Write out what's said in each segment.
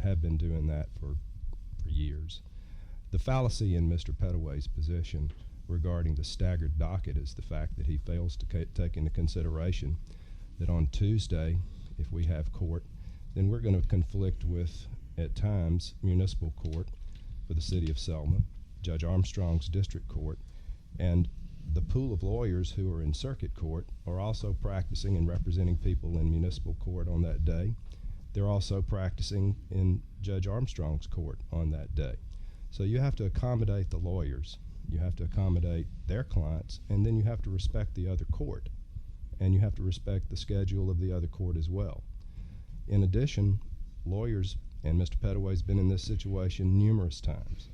have been doing that for years. The fallacy in Mr. Pettaway's position regarding the staggered docket is the fact that he fails to take into consideration that on Tuesday, if we have court, then we're going to conflict with, at times, municipal court for the city of Selma, Judge Armstrong's district court, and the pool of lawyers who are in circuit court are also practicing and representing people in municipal court on that day. They're also practicing in Judge Armstrong's court on that day. So you have to accommodate the lawyers, you have to accommodate their clients, and then you have to respect the other court, and you have to respect the schedule of the other court as well. In addition, lawyers, and Mr. Pettaway's been in this situation numerous times,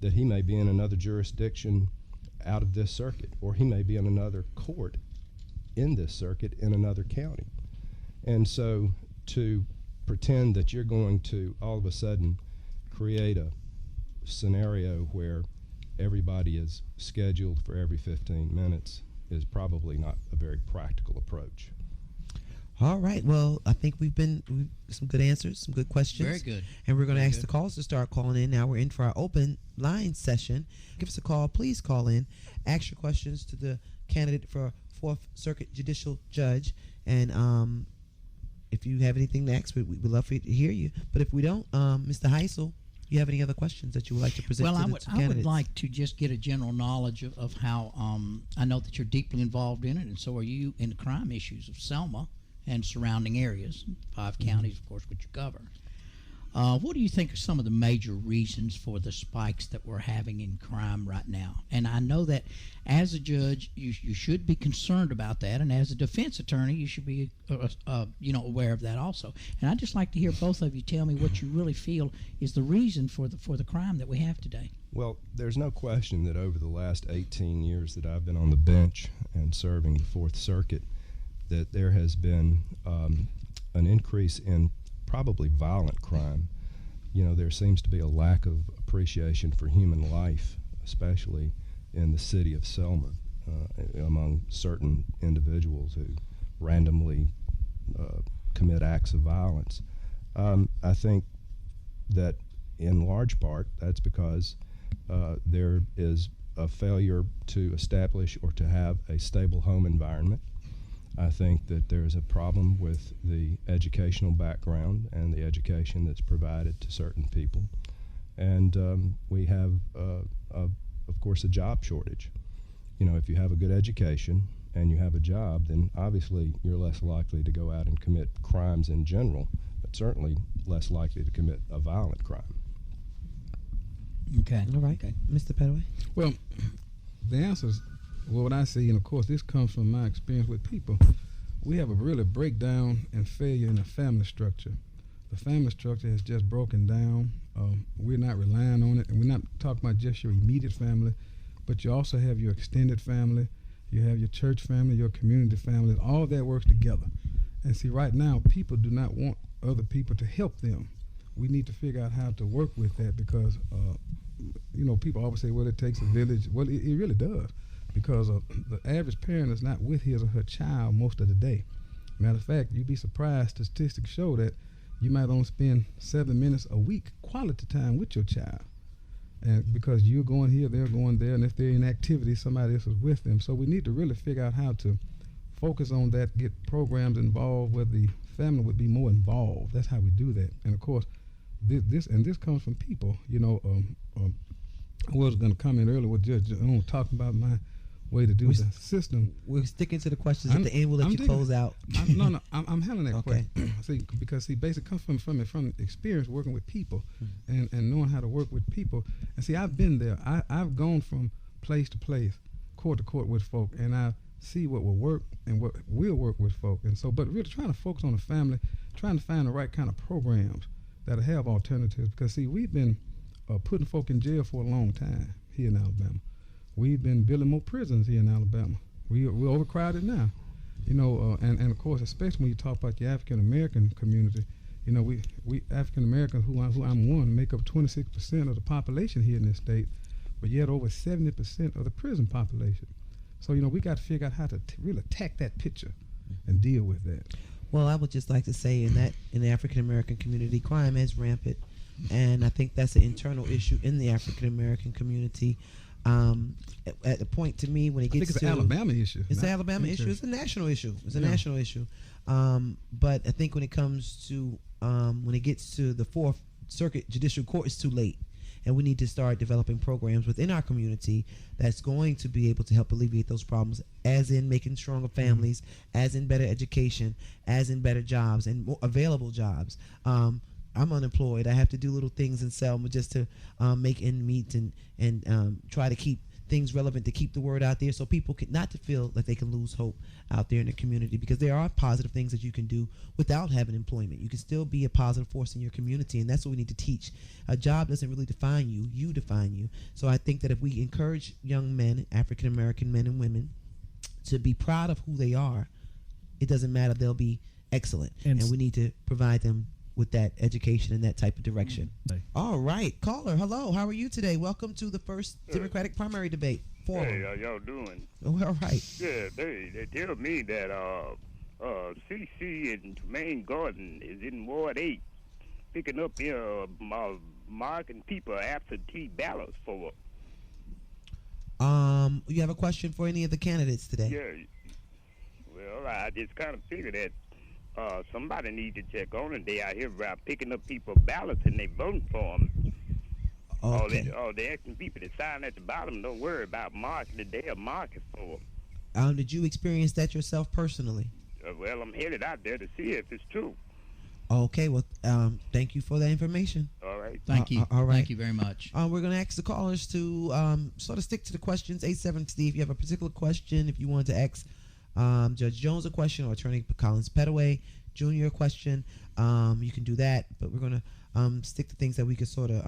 that he may be in another jurisdiction out of this circuit, or he may be in another court in this circuit in another county. And so to pretend that you're going to all of a sudden create a scenario where everybody is scheduled for every 15 minutes is probably not a very practical approach. All right. Well, I think we've some good answers, some good questions. Very good. And we're going to ask the callers to start calling in. Now we're in for our open line session. Give us a call. Please call in. Ask your questions to the candidate for 4th Circuit Judicial Judge. And if you have anything next, we'd love for you to hear you. But if we don't, Mr. Heisel, you have any other questions that you would like to present to the candidates? I would like to just get a general knowledge of how, I know that you're deeply involved in it, and so are you, in the crime issues of Selma and surrounding areas, 5 counties, of course, which you cover. What do you think are some of the major reasons for the spikes that we're having in crime right now? And I know that as a judge, you should be concerned about that, and as a defense attorney, you should be aware of that also. And I'd just like to hear both of you tell me what you really feel is the reason for the crime that we have today. Well, there's no question that over the last 18 years that I've been on the bench and serving the 4th Circuit, that there has been an increase in probably violent crime. You know, there seems to be a lack of appreciation for human life, especially in the city of Selma, among certain individuals who randomly commit acts of violence. I think that in large part that's because there is a failure to establish or to have a stable home environment. I think that there's a problem with the educational background and the education that's provided to certain people. And we have, of course, a job shortage. You know, if you have a good education and you have a job, then obviously you're less likely to go out and commit crimes in general, but certainly less likely to commit a violent crime. Okay. All right. Okay. Mr. Pettaway? Well, the answers, well, what I see, and of course this comes from my experience with people, we have a really breakdown and failure in the family structure. The family structure has just broken down. We're not relying on it, and we're not talking about just your immediate family, but you also have your extended family, you have your church family, your community family. All that works together. And see, right now, people do not want other people to help them. We need to figure out how to work with that because, people always say, well, it takes a village. Well, it really does. Because the average parent is not with his or her child most of the day. Matter of fact, you'd be surprised, statistics show that you might only spend 7 minutes a week quality time with your child. And because you're going here, they're going there, and if they're in activity, somebody else is with them. So we need to really figure out how to focus on that, get programs involved where the family would be more involved. That's how we do that. And of course, this comes from people. I was going to comment earlier with Judge talking about my way to do the system. We're sticking to the questions at the end. We'll let you close out. I'm handling that question. Because basically comes from experience working with people and knowing how to work with people. And see, I've been there. I've gone from place to place, court to court with folk, and I see what will work and what will work with folk. And so, but really trying to focus on the family, trying to find the right kind of programs that have alternatives. Because see, we've been putting folk in jail for a long time here in Alabama. We've been building more prisons here in Alabama. We're overcrowded now, and of course, especially when you talk about the African American community, we African Americans, who I'm one, make up 26% of the population here in this state, but yet over 70% of the prison population. So we got to figure out how to really attack that picture and deal with that. Well, I would just like to say in the African American community, crime is rampant. and I think that's an internal issue in the African American community. At the point to me when it I gets think it's to an Alabama issue. it's an not Alabama issue. It's a national issue. It's a national issue. But I think when it comes to when it gets to the Fourth Circuit Judicial Court, it's too late, and we need to start developing programs within our community that's going to be able to help alleviate those problems, as in making stronger families, as in better education, as in better jobs and more available jobs. I'm unemployed. I have to do little things in Selma just to make ends meet and try to keep things relevant, to keep the word out there, so people can not to feel that they can lose hope out there in the community, because there are positive things that you can do without having employment. You can still be a positive force in your community, and that's what we need to teach. A job doesn't really define you. You define you. So I think that if we encourage young men, African American men and women, to be proud of who they are, it doesn't matter. They'll be excellent, and we need to provide them with that education and that type of direction. All right, caller, hello, how are you today? Welcome to the first Democratic primary debate forum. Hey, how y'all doing? Oh, all right. Yeah, they tell me that CC and Tremaine Gordon is in Ward 8 picking up marking people absentee ballots for. You have a question for any of the candidates today? Yeah. Well, I just kind of figured that somebody needs to check on it. They out here about picking up people ballots and they voting for them. Okay. They asking people to sign at the bottom. Don't worry about marking the day of marking for them. Did you experience that yourself personally? Well, I'm headed out there to see if it's true. Okay. Well, thank you for that information. All right. Thank you. All right. Thank you very much. We're going to ask the callers to sort of stick to the questions. 87 Steve, you have a particular question. If you wanted to ask Judge Jones a question, or Attorney Collins Pettaway Jr. a question, you can do that. But we're going to stick to things that we could sort of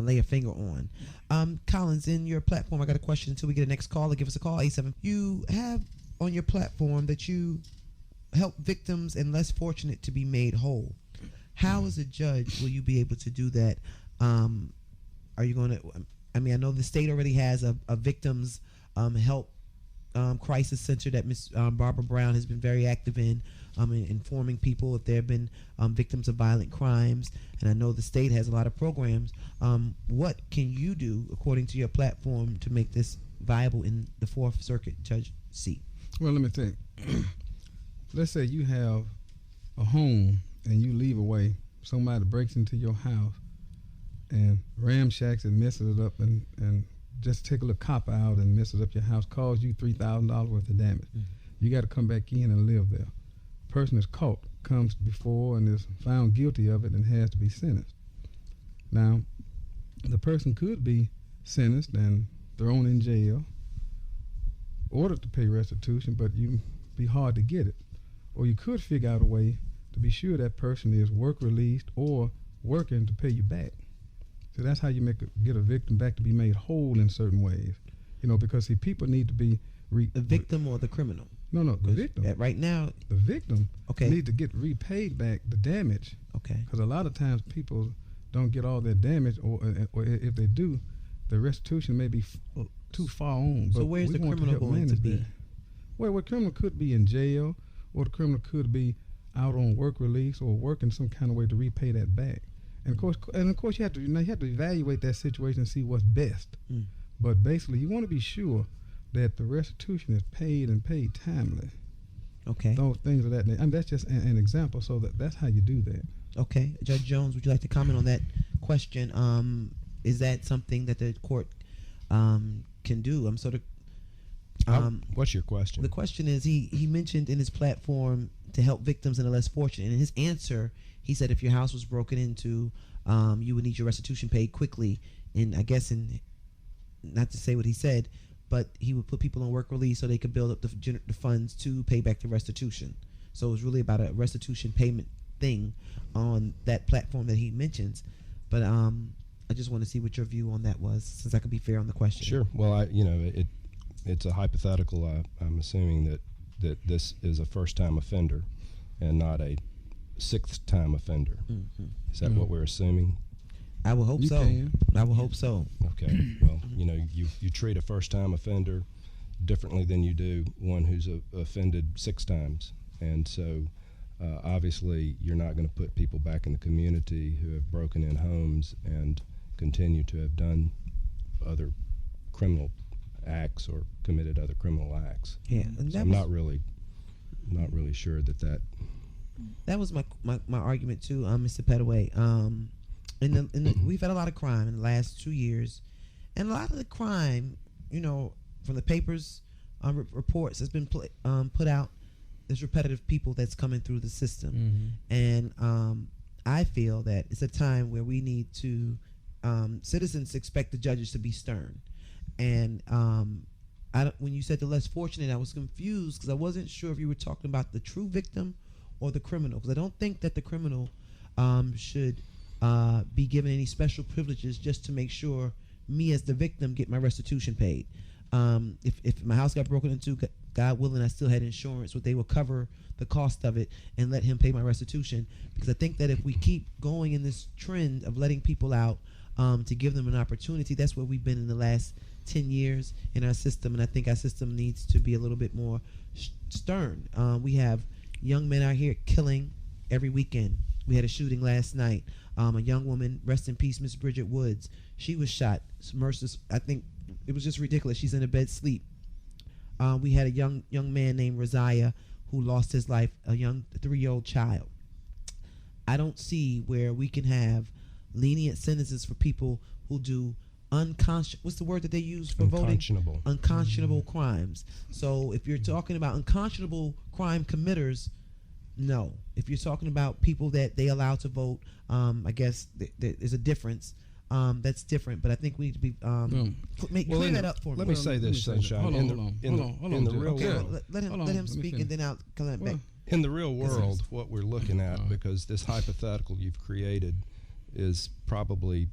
lay a finger on. Collins, in your platform, I got a question until we get the next caller. Give us a call, 87. You have on your platform that you help victims and less fortunate to be made whole. How, as a judge, will you be able to do that? Are you going to, I mean, I know the state already has a victims help crisis center that Miss Barbara Brown has been very active in informing people if there have been victims of violent crimes, and I know the state has a lot of programs. What can you do, according to your platform, to make this viable in the Fourth Circuit judge seat? Well, let me think. Let's say you have a home and you leave away. Somebody breaks into your house and ramshacks and messes it up and just take a little copper out and messes up your house, cause you $3,000 worth of damage. Mm-hmm. You got to come back in and live there. The person is caught, comes before and is found guilty of it and has to be sentenced. Now, the person could be sentenced and thrown in jail, ordered to pay restitution, but you be hard to get it. Or you could figure out a way to be sure that person is work released or working to pay you back. So that's how you get a victim back to be made whole in certain ways. You know, because see, people need to be the victim or the criminal. No, the victim. Right now, the victim okay. need to get repaid back the damage. Okay. Because a lot of times people don't get all their damage, or if they do, the restitution may be too far on. So where's the criminal going to be? That. Well, the criminal could be in jail, or the criminal could be out on work release or working some kind of way to repay that back. And of course, you have to evaluate that situation and see what's best. Mm. But basically, you want to be sure that the restitution is paid and paid timely. Okay. Those things of that nature. I mean, that's just an example. So that's how you do that. Okay, Judge Jones, would you like to comment on that question? Is that something that the court can do? I'm sort of. What's your question? The question is, he mentioned in his platform to help victims and the less fortunate. And in his answer, he said if your house was broken into, you would need your restitution paid quickly. And I guess, not to say what he said, but he would put people on work release so they could build up the funds to pay back the restitution. So it was really about a restitution payment thing on that platform that he mentions. But I just want to see what your view on that was, since I could be fair on the question. Sure. Well, it's a hypothetical. I'm assuming that this is a first-time offender and not a sixth-time offender. Mm-hmm. Is that what we're assuming? I will hope so. I will hope so. Okay. Well, you treat a first-time offender differently than you do one who's offended 6 times, and so Obviously, you're not going to put people back in the community who have broken in homes and continue to have done other criminal acts or committed other criminal acts. Yeah, and So that I'm was, not really sure that that was my argument too, Mr. Pettaway. We've had a lot of crime in the last 2 years, and a lot of the crime, from the papers, reports that's been put out. There's repetitive people that's coming through the system, and I feel that it's a time where we need to. Citizens expect the judges to be stern, and when you said the less fortunate, I was confused because I wasn't sure if you were talking about the true victim or the criminal. Because I don't think that the criminal should be given any special privileges just to make sure me as the victim get my restitution paid. If my house got broken into, God willing, I still had insurance, they will cover the cost of it and let him pay my restitution. Because I think that if we keep going in this trend of letting people out to give them an opportunity, that's where we've been in the last 10 years in our system. And I think our system needs to be a little bit more stern. We have young men out here killing every weekend. We had a shooting last night. A young woman, rest in peace, Miss Bridget Woods. She was shot. I think it was just ridiculous. She's in a bed sleep. We had a young man named Raziah who lost his life, a young 3-year-old child. I don't see where we can have lenient sentences for people who do what's the word that they use for voting? Unconscionable crimes. So if you're talking about unconscionable crime committers, no. If you're talking about people that they allow to vote, I guess there's a difference. That's different, but I think we need to be clear that up for me. Let me say this, Sunshine. Hold on. In the real world, let him speak, and then I'll come back. In the real world, what we're looking at, because this hypothetical you've created is probably